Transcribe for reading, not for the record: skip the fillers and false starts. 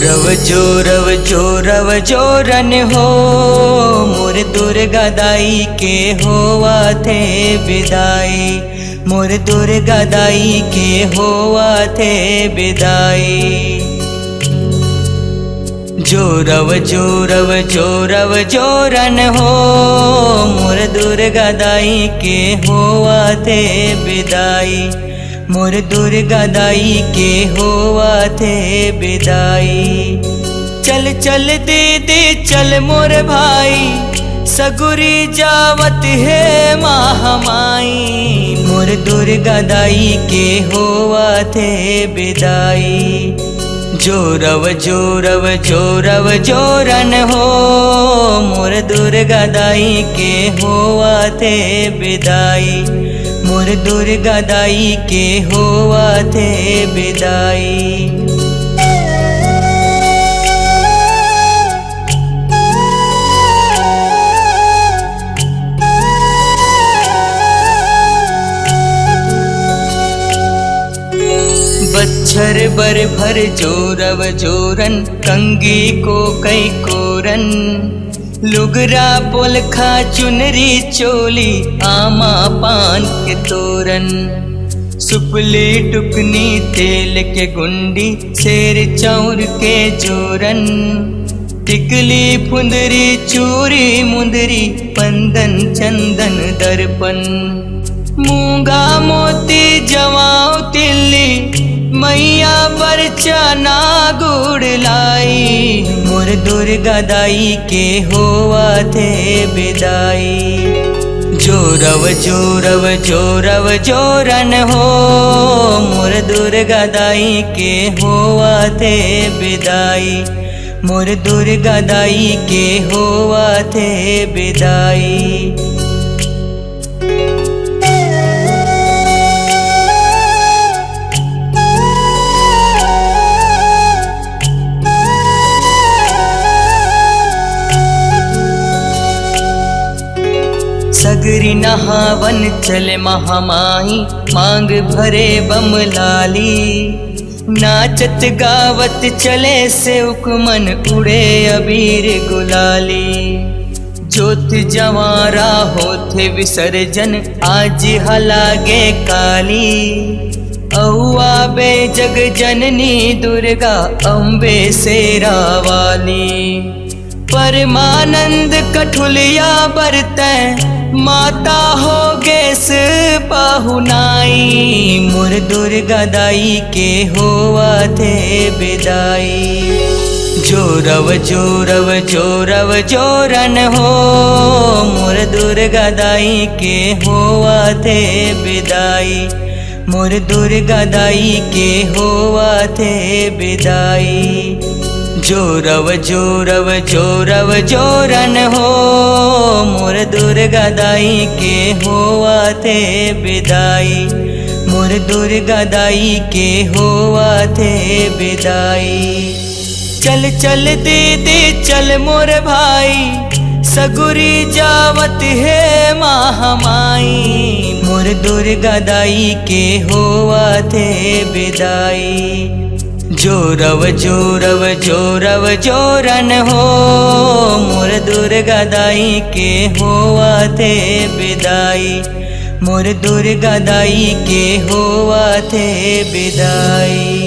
जोरव जोरव जोरन हो मोर दुर्गा दाई के होवा थे विदाई। मोर दुर्गा दाई के होवा थे विदाई। जोरव जोरव जोरव जोरन हो मोर दुर्गा दाई के होवा थे विदाई। मोर दुर्गा दाई के होवा थे विदाई। चल चल दीदी चल मोर भाई सगुरी जावत है महामाई। मोर दुर्गा दाई के होवा थे विदाई। जोरव जोरव जोरव जोरन हो मोर दुर्गा दाई के होवा थे विदाई। मोर दुर्गा दाई के होवा थे विदाई। बच्छर बर भर जोरव जोरन कंगी को कई कोरन। लुगरा पोलखा चुनरी चोली आमा पान के तोरन। सुपली टुकनी तेल के गुंडी शेर चौर के जोरन। टिकली फुंदरी चूरी मुंदरी पंदन चंदन दर्पण। मूंगा मोती जवाओ तिल्ली मैया बरचा ना गुड़ लाई। मोर दुर्गा दाई के होवा थे विदाई। जोरव जोरव जोरव जोरन हो मोर दुर्गा दाई के होवा थे विदाई। मोर दुर्गा दाई के होवा थे विदाई। सगरी नहावन चले महामाही मांग भरे बम लाली। नाचत गावत चले से उकमन उड़े अबीर गुलाली। जोत जवारा होते विसर्जन आज हलागे काली। औआ बे जग जननी दुर्गा अम्बे सेरा वाली। परमानंद कठुलिया बरतै माता हो गेस पाहुनाई। मोर दुर्गा दाई के होवा थे विदाई। जोरव जोरव जोरव जोरन हो मोर दुर्गा दाई के होवा थे विदाई। मोर दुर्गा दाई के होवा थे विदाई। जोरव जोरव जोरव जोरन हो मोर दुर्गा दाई के होवा थे विदाई। मोर दुर्गा दाई के होवा थे विदाई। चल चल दीदी चल मोर भाई सगुरी जावत है महामाई। मोर दुर्गा दाई के होवा थे विदाई। जोरव जोरव जोरव जोरन हो मोर दुर्गा दाई के होवा थे विदाई। मोर दुर्गा दाई के होवा थे विदाई।